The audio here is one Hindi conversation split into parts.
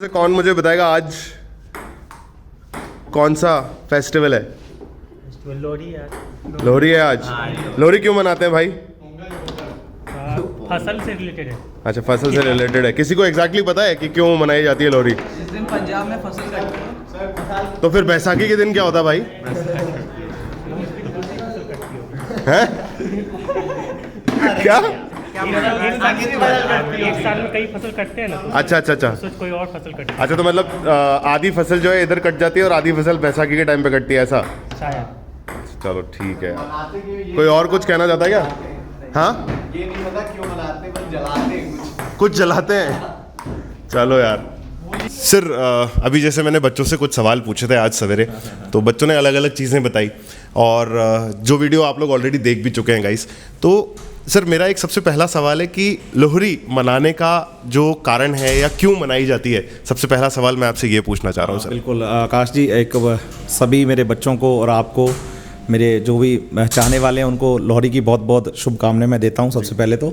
से कौन मुझे बताएगा आज कौन सा फेस्टिवल है? लोहड़ी यार। लोहड़ी है आज। लोहड़ी क्यों मनाते हैं भाई? फसल से रिलेटेड है। अच्छा, फसल से रिलेटेड है। किसी को एग्जैक्टली पता है कि क्यों मनाई जाती है लोहड़ी? जिस दिन पंजाब में फसल कटती है। तो फिर बैसाखी के दिन क्या होता है भाई? हैं? क्या? एक साल में कई फसल कटते हैं ना, तो अच्छा अच्छा अच्छा सोच कोई और फसल कटे अच्छा, तो मतलब आधी फसल जो है इधर कट जाती है और आधी फसल बैसाखी के टाइम पे कटती है, ऐसा? शायद। चलो ठीक है। कोई और कुछ कहना चाहता है क्या? हाँ, ये नहीं पता क्यों मनाते, बस जलाते हैं कुछ जलाते हैं। चलो यार। सर, अभी जैसे मैंने बच्चों से कुछ सवाल पूछे थे आज सवेरे, तो बच्चों ने अलग अलग चीज़ें बताई और जो वीडियो आप लोग ऑलरेडी देख भी चुके हैं गाइस। तो सर, मेरा एक सबसे पहला सवाल है कि लोहड़ी मनाने का जो कारण है या क्यों मनाई जाती है, सबसे पहला सवाल मैं आपसे ये पूछना चाह रहा हूँ सर। बिल्कुल आकाश जी, एक सभी मेरे बच्चों को और आपको, मेरे जो भी चाहने वाले हैं, उनको लोहड़ी की बहुत बहुत शुभकामनाएं मैं देता हूं सबसे पहले तो।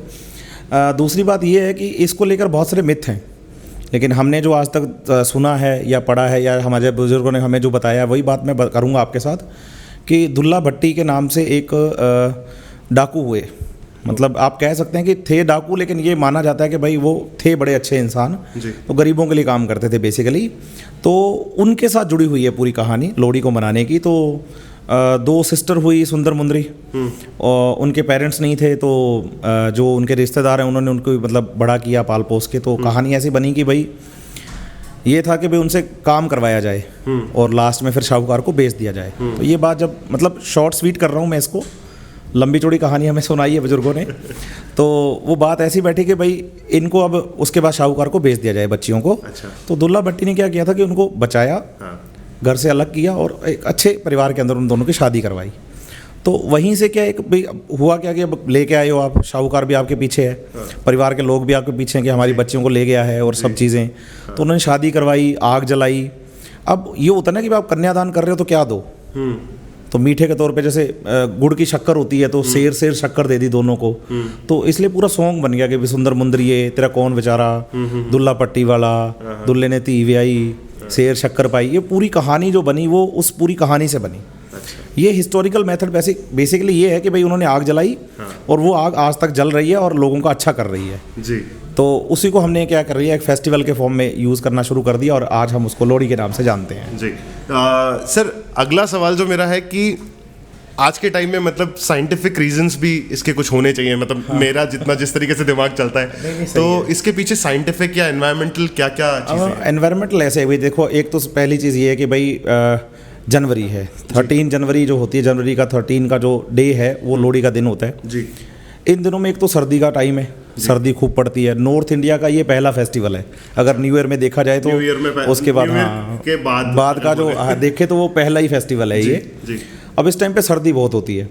दूसरी बात ये है कि इसको लेकर बहुत सारे मिथ हैं, लेकिन हमने जो आज तक सुना है या पढ़ा है या हमारे बुजुर्गों ने हमें जो बताया, वही बात मैं करूँगा आपके साथ कि दुल्ला भट्टी के नाम से एक डाकू हुए। मतलब आप कह सकते हैं कि थे डाकू, लेकिन ये माना जाता है कि भाई वो थे बड़े अच्छे इंसान, तो गरीबों के लिए काम करते थे बेसिकली। तो उनके साथ जुड़ी हुई है पूरी कहानी लोहड़ी को मनाने की। तो दो सिस्टर हुई सुंदर मुंदरी, और उनके पेरेंट्स नहीं थे, तो जो उनके रिश्तेदार हैं उन्होंने उनको मतलब बड़ा किया पाल पोस के। तो कहानी ऐसी बनी कि भाई ये था कि भाई उनसे काम करवाया जाए और लास्ट में फिर शाहूकार को बेच दिया जाए। तो ये बात जब, मतलब शॉर्ट स्वीट कर रहा हूँ मैं इसको, लंबी चौड़ी कहानी हमें सुनाई है बुजुर्गों ने। तो वो बात ऐसी बैठी कि भाई इनको अब उसके बाद शाहूकार को बेच दिया जाए बच्चियों को। अच्छा। तो दुल्ला भट्टी ने क्या किया था कि उनको बचाया, घर से अलग किया और एक अच्छे परिवार के अंदर उन दोनों की शादी करवाई। तो वहीं से क्या एक भाई हुआ क्या कि अब लेके आए हो आप, शाहूकार भी आपके पीछे है, परिवार के लोग भी आपके पीछे हैं कि हमारी बच्चियों को ले गया है और सब चीज़ें। तो उन्होंने शादी करवाई, आग जलाई। अब ये होता ना कि आप कन्यादान कर रहे हो तो क्या दो, तो मीठे के तौर पे जैसे गुड़ की शक्कर होती है, तो शेर शेर शक्कर दे दी दोनों को। तो इसलिए पूरा सॉन्ग बन गया कि सुंदर मुंदरिये तेरा कौन बेचारा, दुल्ला पट्टी वाला, दुल्ले ने धी व्याई, शेर शक्कर पाई। ये पूरी कहानी जो बनी वो उस पूरी कहानी से बनी। ये हिस्टोरिकल मेथड बेसिकली ये है कि भाई उन्होंने आग जलाई और वो आग आज तक जल रही है और लोगों का अच्छा कर रही है जी। तो उसी को हमने क्या कर रही है, एक फेस्टिवल के फॉर्म में यूज़ करना शुरू कर दिया और आज हम उसको लोहड़ी के नाम से जानते हैं जी। सर, अगला सवाल जो मेरा है कि आज के टाइम में मतलब साइंटिफिक रीजंस भी इसके कुछ होने चाहिए। मतलब मेरा जितना जिस तरीके से दिमाग चलता है, तो इसके पीछे साइंटिफिक या एनवायरमेंटल क्या क्या चीज़ें हैं? एनवायरमेंटल ऐसे है भाई, देखो एक तो पहली चीज़ ये है कि भाई जनवरी है, 13 जनवरी जो होती है, जनवरी का 13 का जो डे है वो लोहड़ी का दिन होता है जी। इन दिनों में एक तो सर्दी का टाइम है, सर्दी खूब पड़ती है। नॉर्थ इंडिया का ये पहला फेस्टिवल है अगर न्यू ईयर में देखा जाए तो। न्यू ईयर में उसके बाद न्यू ईयर हाँ के बाद का जो देखे तो वो पहला ही फेस्टिवल है ये जी। अब इस टाइम पे सर्दी बहुत होती है।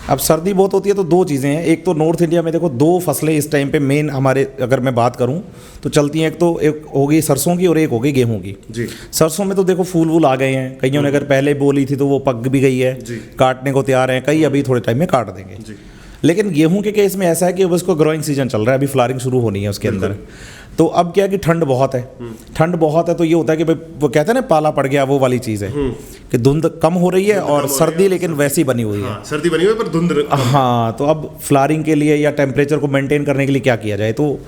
अब सर्दी बहुत होती है तो दो चीज़ें हैं, एक तो नॉर्थ इंडिया में देखो दो फसलें इस टाइम पे मेन हमारे, अगर मैं बात करूं तो चलती हैं। एक तो एक होगी सरसों की और एक होगी गेहूं की जी। सरसों में तो देखो फूल वूल आ गए हैं, कईयों ने अगर पहले बोली थी तो वो पक भी गई है, काटने को तैयार हैं, कई अभी थोड़े टाइम में काट देंगे जी। लेकिन गेहूं के केस में ऐसा है कि अब उसको ग्रोइंग सीजन चल रहा है, अभी फ्लावरिंग शुरू होनी है उसके अंदर। तो अब क्या है कि ठंड बहुत है, ठंड बहुत है तो ये होता है कि भाई वो कहते हैं ना पाला पड़ गया, वो वाली चीज़ है कि धुंध कम हो रही है और सर्दी लेकिन वैसी बनी हुई है। सर्दी बनी हुई है पर धुंध। हाँ, तो अब फ्लावरिंग के लिए या टेम्परेचर को मेंटेन करने के लिए क्या किया जाए, तो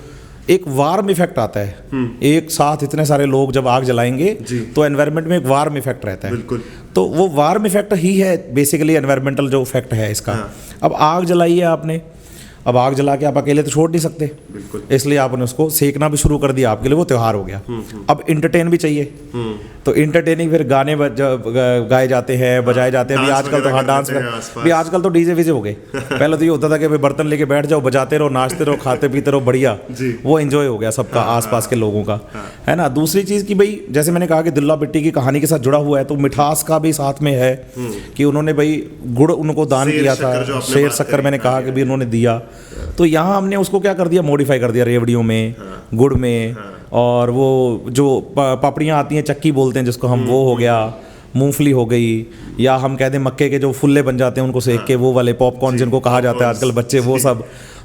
एक वार्म इफेक्ट आता है। एक साथ इतने सारे लोग जब आग जलाएंगे तो एनवायरनमेंट में एक वार्म इफेक्ट रहता है। बिल्कुल। तो वो वार्म इफेक्ट ही है बेसिकली एनवायरमेंटल जो इफेक्ट है इसका। अब आग जलाई है आपने, अब आग जला के आप अकेले तो छोड़ नहीं सकते, इसलिए आपने उसको सेकना भी शुरू कर दिया, आपके लिए वो त्यौहार हो गया। अब इंटरटेन भी चाहिए, तो इंटरटेनिंग फिर गाने गाए जाते हैं, बजाए जाते हैं। अभी आजकल तो हाँ डांस भी आजकल तो डीजे वीजे हो गए। पहले तो ये होता था कि भाई बर्तन लेके बैठ जाओ, बजाते रहो, नाचते रहो, खाते पीते रहो, बढ़िया वो एंजॉय हो गया सबका, आसपास के लोगों का, है ना। दूसरी चीज़ की भाई जैसे मैंने कहा कि दुल्ला भट्टी की कहानी के साथ जुड़ा हुआ है, तो मिठास का भी साथ में है कि उन्होंने भाई गुड़ उनको दान किया था, शेर शक्कर मैंने कहा कि भी उन्होंने दिया। तो यहाँ हमने उसको क्या कर दिया, मॉडिफाई कर दिया रेवड़ियों में, गुड़ में, और वो जो पापड़ियाँ आती हैं चक्की बोलते हैं जिसको हम, वो हो गया, मूंगफली हो गई, या हम कहते हैं मक्के के जो फुल्ले बन जाते हैं उनको सेक के, वो वाले पॉपकॉर्न जिनको कहा जाता है आजकल बच्चे, वो सब।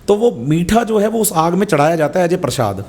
तो वो मीठा जो है वो उस आग में चढ़ाया जाता है एज ए प्रसाद।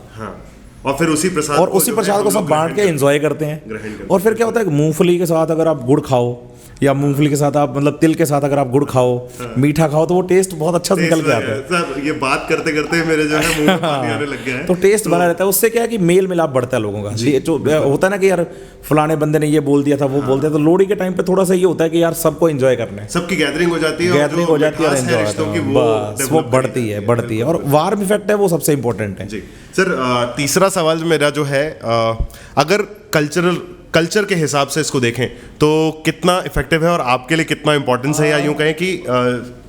और फिर उसी प्रसाद और उसी प्रसाद को सब बांट के एंजॉय करते ग्रहण हैं। करते और फिर क्या होता है कि मूंगफली के साथ अगर आप गुड़ खाओ या मूंगफली के साथ आप मतलब तिल के साथ अगर आप गुड़ खाओ, मीठा खाओ, तो वो टेस्ट बहुत अच्छा निकल के आता है। सर ये बात करते करते मेरे जो है मुंह में पानी आने लग गया है। तो टेस्ट बना रहता है, उससे क्या है कि मेल मिलाप बढ़ता है लोगों का। ये जो होता है ना कि यार फलाने बंदे ने ये बोल दिया था, वो बोलते हैं, तो लोहड़ी के टाइम पे थोड़ा सा ये होता है कि यार सबको एंजॉय करना है, सबकी गैदरिंग हो जाती है, गैदरिंग हो जाती है और एंजॉय रिश्तों की बस वो बढ़ती है और वार्म इफेक्ट है वो सबसे इंपॉर्टेंट है। जी सर, तीसरा सवाल मेरा जो है, अगर कल्चर के हिसाब से इसको देखें तो कितना इफेक्टिव है और आपके लिए कितना इंपॉर्टेंस है, या यूं कहें कि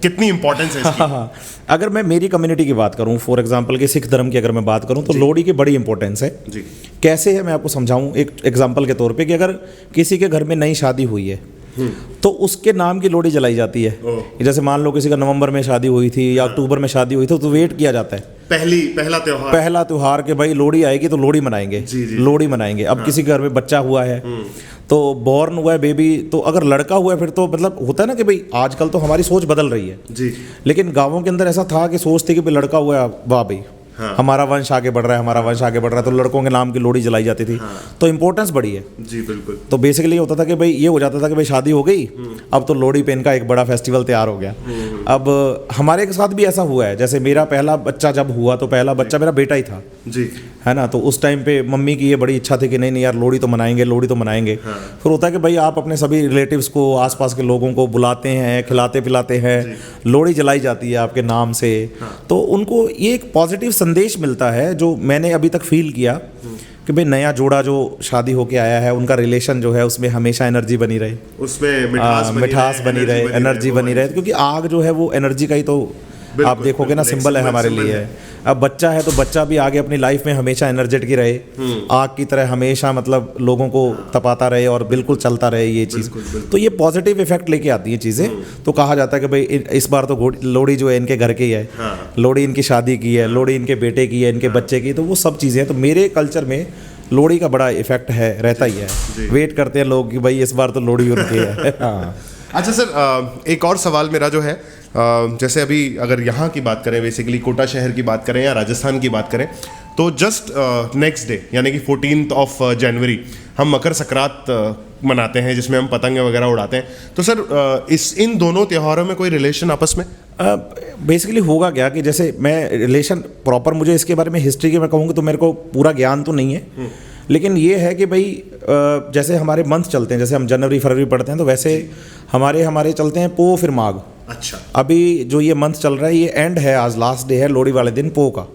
कितनी इंपॉर्टेंस है इसकी? हाँ, अगर मैं मेरी कम्युनिटी की बात करूं, फॉर एग्जांपल कि सिख धर्म की अगर मैं बात करूं, तो लोहड़ी की बड़ी इंपॉर्टेंस है। जी। कैसे है मैं आपको समझाऊं एक एग्जांपल के तौर पे कि अगर किसी के घर में नई शादी हुई है तो उसके नाम की लोहड़ी जलाई जाती है। जैसे मान लो किसी का नवंबर में शादी हुई थी या अक्टूबर में शादी हुई थी, तो वेट किया जाता है पहला त्योहार के भाई लोहड़ी आएगी तो लोहड़ी मनाएंगे। लोहड़ी मनाएंगे। अब किसी के घर में बच्चा हुआ है तो बॉर्न हुआ है बेबी, तो अगर लड़का हुआ है फिर तो मतलब होता है ना कि भाई आजकल तो हमारी सोच बदल रही है जी। लेकिन गांवों के अंदर ऐसा था कि सोच थी कि भाई लड़का हुआ है, वाह भाई हमारा वंश आगे बढ़ रहा है, हमारा वंश आगे बढ़ रहा है, तो लड़कों के नाम की लोहड़ी जलाई जाती थी। तो इंपॉर्टेंस बढ़ी है। जी बिल्कुल। तो बेसिकली होता था कि भाई ये हो जाता था कि भाई शादी हो गई, अब तो लोहड़ी पे इनका एक बड़ा फेस्टिवल तैयार हो गया। अब हमारे के साथ भी ऐसा हुआ है, जैसे मेरा पहला बच्चा जब हुआ तो पहला बच्चा मेरा बेटा ही था जी, है ना। तो उस टाइम पे मम्मी की ये बड़ी इच्छा थी कि नहीं नहीं यार लोहड़ी तो मनाएंगे, लोहड़ी तो मनाएंगे। फिर होता है कि भाई आप अपने सभी रिलेटिव्स को, आसपास के लोगों को बुलाते हैं, खिलाते पिलाते हैं, लोहड़ी जलाई जाती है आपके नाम से। तो उनको ये एक पॉजिटिव संदेश मिलता है जो मैंने अभी तक फील किया कि भाई नया जोड़ा जो शादी होके आया है उनका रिलेशन जो है उसमें हमेशा एनर्जी बनी रहे, उसमें मिठास बनी रहे, एनर्जी बनी रहे, क्योंकि आग जो है वो एनर्जी का ही तो आप देखोगे ना सिंबल है हमारे लिए। अब बच्चा है तो बच्चा भी आगे अपनी लाइफ में हमेशा एनर्जेटिक ही रहे, आग की तरह हमेशा मतलब लोगों को तपाता रहे और बिल्कुल चलता रहे ये चीज़। तो ये पॉजिटिव इफेक्ट लेके आती है चीज़ें। तो कहा जाता है कि भाई इस बार तो लोहड़ी जो है इनके घर की है, लोहड़ी इनकी शादी की है, लोहड़ी इनके बेटे की है, इनके बच्चे की, तो वो सब चीज़ें हैं। तो मेरे कल्चर में लोहड़ी का बड़ा इफेक्ट है, रहता ही है। वेट करते हैं लोग कि भाई इस बार तो लोहड़ी उनकी है। हाँ। अच्छा सर, एक और सवाल मेरा जो है, जैसे अभी अगर यहाँ की बात करें, बेसिकली कोटा शहर की बात करें या राजस्थान की बात करें, तो जस्ट नेक्स्ट डे यानी कि 14 जनवरी हम मकर संक्रांत मनाते हैं जिसमें हम पतंगे वगैरह उड़ाते हैं। तो सर इन दोनों त्योहारों में कोई रिलेशन आपस में? बेसिकली होगा क्या कि जैसे मैं रिलेशन प्रॉपर मुझे इसके बारे में हिस्ट्री के मैं कहूँगा तो मेरे को पूरा ज्ञान तो नहीं है, लेकिन ये है कि भाई जैसे हमारे मंथ चलते हैं, जैसे हम जनवरी फरवरी पढ़ते हैं तो वैसे हमारे चलते हैं पो फिर माघ। अच्छा। अभी जो ये मंथ चल रहा है ये एंड है, आज लास्ट डे है लोहड़ी वाले दिन पो का।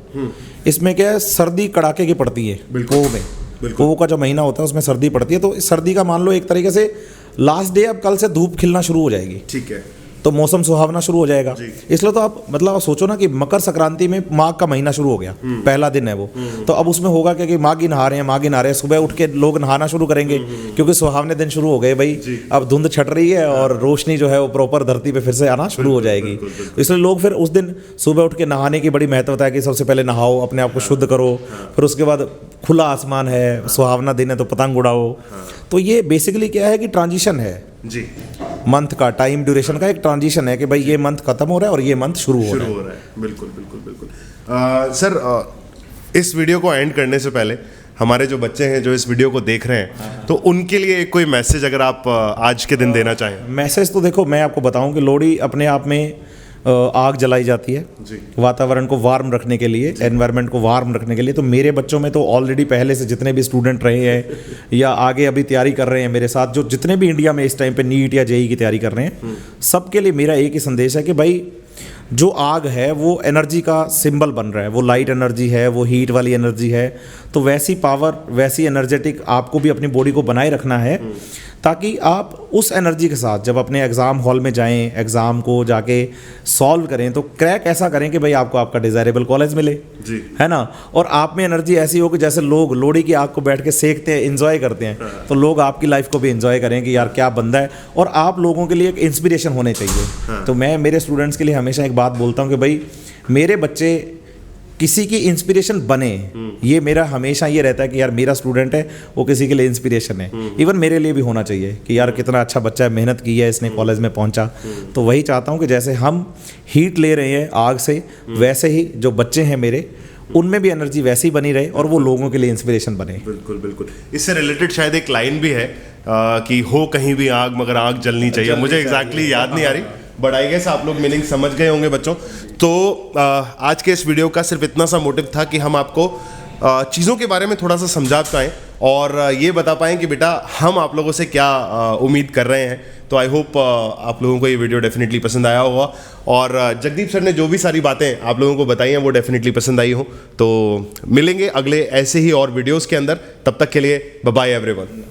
इसमें क्या है, सर्दी कड़ाके की पड़ती है पो में। पो का जो महीना होता है उसमें सर्दी पड़ती है, तो इस सर्दी का मान लो एक तरीके से लास्ट डे, अब कल से धूप खिलना शुरू हो जाएगी। ठीक है। तो मौसम सुहावना शुरू हो जाएगा। इसलिए तो आप मतलब सोचो ना कि मकर संक्रांति में माघ का महीना शुरू हो गया, पहला दिन है वो। तो अब उसमें होगा क्या कि माघ ही नहा रहे हैं, सुबह उठ के लोग नहाना शुरू करेंगे क्योंकि सुहावने दिन शुरू हो गए भाई। अब धुंध छट रही है और रोशनी जो है वो प्रॉपर धरती पे फिर से आना शुरू हो जाएगी। इसलिए लोग फिर उस दिन सुबह उठ के नहाने की बड़ी महत्वता है कि सबसे पहले नहाओ, अपने आप को शुद्ध करो, फिर उसके बाद खुला आसमान है, सुहावना दिन है तो पतंग उड़ाओ। तो ये बेसिकली क्या है कि ट्रांजिशन है जी, मंथ का, टाइम ड्यूरेशन का एक ट्रांजिशन है कि भाई ये मंथ खत्म हो रहा है और ये मंथ शुरू हो रहा है। बिल्कुल बिल्कुल बिल्कुल। सर इस वीडियो को एंड करने से पहले हमारे जो बच्चे हैं जो इस वीडियो को देख रहे हैं, तो उनके लिए कोई मैसेज अगर आप आज के दिन देना चाहें? मैसेज तो देखो मैं आपको बताऊं कि लोहड़ी अपने आप में आग जलाई जाती है वातावरण को वार्म रखने के लिए, एनवायरनमेंट को वार्म रखने के लिए। तो मेरे बच्चों में तो ऑलरेडी पहले से जितने भी स्टूडेंट रहे हैं या आगे अभी तैयारी कर रहे हैं मेरे साथ, जो जितने भी इंडिया में इस टाइम पे नीट या जेई की तैयारी कर रहे हैं, सबके लिए मेरा एक ही संदेश है कि भाई जो आग है वो एनर्जी का सिंबल बन रहा है, वो लाइट एनर्जी है, वो हीट वाली एनर्जी है। तो वैसी पावर, वैसी एनर्जेटिक आपको भी अपनी बॉडी को बनाए रखना है ताकि आप उस एनर्जी के साथ जब अपने एग्ज़ाम हॉल में जाएं, एग्ज़ाम को जाके सॉल्व करें तो क्रैक ऐसा करें कि भाई आपको आपका डिज़ायरेबल कॉलेज मिले जी, है ना। और आप में एनर्जी ऐसी हो कि जैसे लोग लोहड़ी की आग को बैठ के सेकते हैं, एंजॉय करते हैं, तो लोग आपकी लाइफ को भी एंजॉय करें कि यार क्या बंदा है, और आप लोगों के लिए एक इंस्पिरेशन होने चाहिए। तो मैं मेरे स्टूडेंट्स के लिए हमेशा एक बात बोलता हूँ कि भाई मेरे बच्चे किसी की इंस्पिरेशन बने, ये मेरा हमेशा ये रहता है कि यार मेरा स्टूडेंट है वो किसी के लिए इंस्पिरेशन है। इवन मेरे लिए भी होना चाहिए कि यार कितना अच्छा बच्चा है, मेहनत की है इसने, कॉलेज में पहुंचा। तो वही चाहता हूँ कि जैसे हम हीट ले रहे हैं आग से, वैसे ही जो बच्चे हैं मेरे उनमें भी एनर्जी वैसी बनी रहे और वो लोगों के लिए इंस्पिरेशन बने। बिल्कुल बिल्कुल। इससे रिलेटेड शायद एक लाइन भी है कि हो कहीं भी आग मगर आग जलनी चाहिए, मुझे एग्जैक्टली याद नहीं आ रही, बट आई गेस आप लोग मीनिंग समझ गए होंगे बच्चों। तो आज के इस वीडियो का सिर्फ इतना सा मोटिव था कि हम आपको चीज़ों के बारे में थोड़ा सा समझा पाएँ और ये बता पाएँ कि बेटा हम आप लोगों से क्या उम्मीद कर रहे हैं। तो आई होप आप लोगों को ये वीडियो डेफिनेटली पसंद आया होगा और जगदीप सर ने जो भी सारी बातें आप लोगों को बताई हैं वो डेफिनेटली पसंद आई हो। तो मिलेंगे अगले ऐसे ही और वीडियोज़ के अंदर, तब तक के लिए बाय बाय एवरीवन।